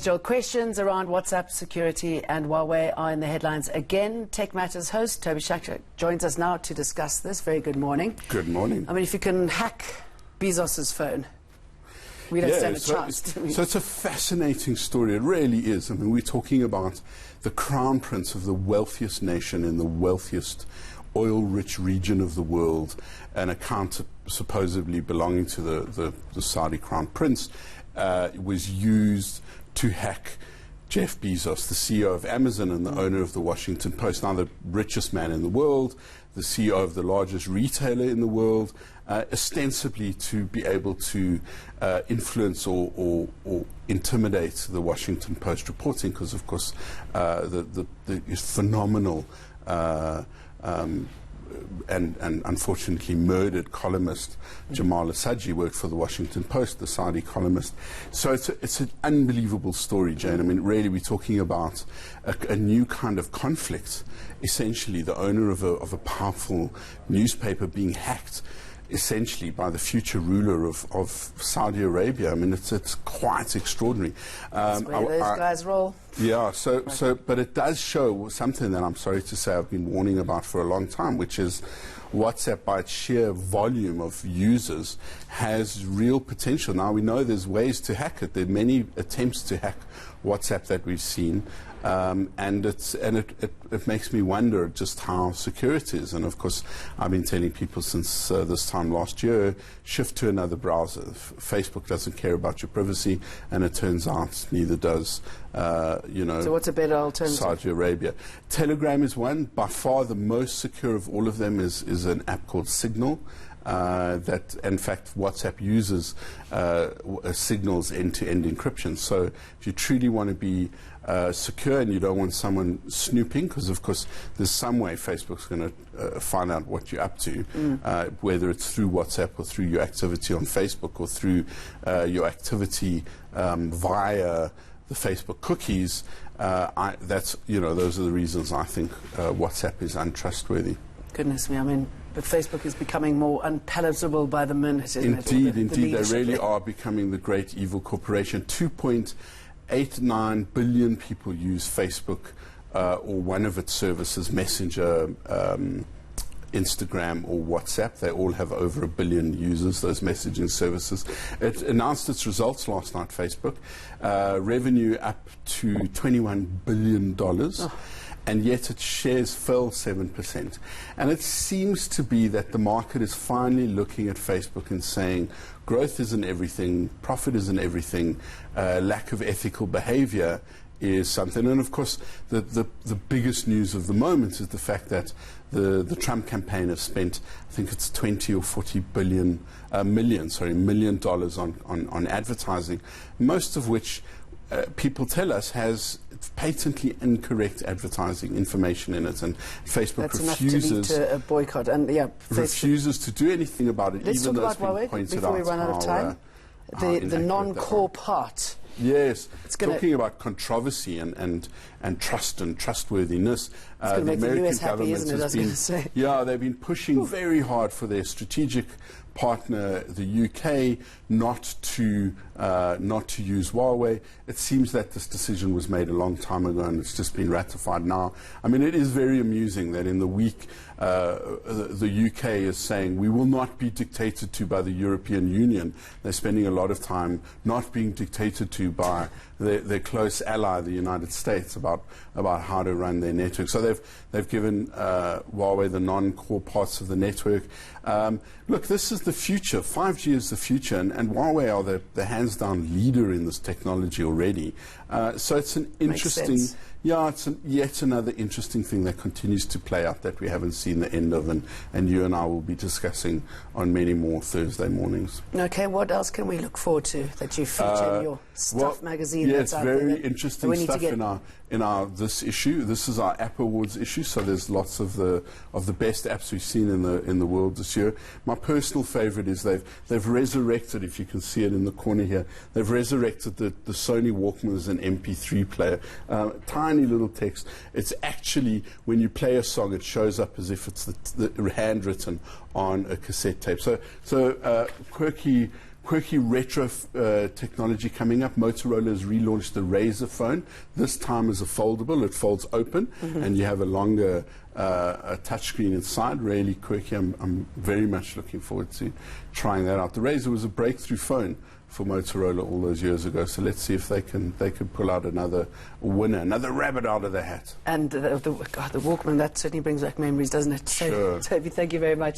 Joel, questions around WhatsApp security and Huawei are in the headlines again. Tech Matters host Toby Shakshak joins us now to discuss this. Very good morning. Good morning. I mean, if you can hack Bezos's phone, we don't stand a chance. So it's a fascinating story. It really is. I mean, we're talking about the crown prince of the wealthiest nation in the wealthiest oil-rich region of the world, an account supposedly belonging to the Saudi crown prince, was used to hack Jeff Bezos, the CEO of Amazon and the owner of the Washington Post, now the richest man in the world, the CEO of the largest retailer in the world, ostensibly to be able to influence or intimidate the Washington Post reporting, because of course the phenomenal and unfortunately murdered columnist Jamal Khashoggi worked for the Washington Post, the Saudi columnist. So it's an unbelievable story, Jane. I mean, really, we're talking about a new kind of conflict. Essentially, the owner of a powerful newspaper being hacked, essentially by the future ruler of Saudi Arabia. I mean, it's quite extraordinary. That's where those guys roll. Yeah, but it does show something that I'm sorry to say I've been warning about for a long time, which is WhatsApp, by its sheer volume of users, has real potential. Now, we know there's ways to hack it. There are many attempts to hack WhatsApp that we've seen. And it makes me wonder just how secure it is. And of course, I've been telling people since this time last year, shift to another browser. Facebook doesn't care about your privacy, and it turns out neither does, So what's a better alternative? Saudi Arabia. Telegram is one. By far the most secure of all of them is an app called Signal. That, in fact, WhatsApp uses Signal's end-to-end encryption. So if you truly want to be secure and you don't want someone snooping, because of course there's some way Facebook's going to find out what you're up to, whether it's through WhatsApp or through your activity on Facebook or through your activity via the Facebook cookies. Those are the reasons I think WhatsApp is untrustworthy. Goodness me, I mean, but Facebook is becoming more unpalatable by the minute, isn't it? Indeed, they really there are becoming the great evil corporation. 2.89 billion people use Facebook or one of its services, Messenger, Instagram or WhatsApp. They all have over 1 billion users, those messaging services. It announced its results last night, Facebook. Revenue up to $21 billion. And yet its shares fell 7%. And it seems to be that the market is finally looking at Facebook and saying, growth isn't everything, profit isn't everything, lack of ethical behavior is something. And of course, the biggest news of the moment is the fact that the Trump campaign has spent, I think it's 20 or 40 million dollars on advertising, most of which people tell us has patently incorrect advertising information in it, and Facebook refuses enough to lead to a boycott, and refuses to do anything about it. Let's talk about Huawei before we run out of time. The non-core part. Yes, it's talking about controversy and trust and trustworthiness. It's going to make the US happy, isn't it? I was going to say. Yeah, they've been pushing very hard for their strategic partner, the UK, not to use Huawei. It seems that this decision was made a long time ago, and it's just been ratified now. I mean, it is very amusing that in the week the UK is saying we will not be dictated to by the European Union. They're spending a lot of time not being dictated to by their close ally, the United States, about how to run their network. So they've given Huawei the non-core parts of the network. Look, this is the future. 5G is the future, and Huawei are the hands-down leader in this technology already. So it's an interesting, it's yet another interesting thing that continues to play out that we haven't seen the end of, and you and I will be discussing on many more Thursday mornings. Okay, what else can we look forward to that you feature in your Stuff magazine? Yes, very interesting stuff in our this issue. This is our App Awards issue, so there's lots of the best apps we've seen in the world this year. My personal favorite is they've resurrected, if you can see it in the corner here, they've resurrected the Sony Walkman as an MP3 player. Tiny little text. It's actually, when you play a song, it shows up as if it's the handwritten on a cassette tape. So quirky quirky retro technology coming up. Motorola has relaunched the Razr phone. This time as a foldable. It folds open, and you have a longer a touchscreen inside. Really quirky. I'm very much looking forward to trying that out. The Razr was a breakthrough phone for Motorola all those years ago. So let's see if they can pull out another winner, another rabbit out of the hat. And the Walkman, that certainly brings back memories, doesn't it? Sure. Toby, thank you very much.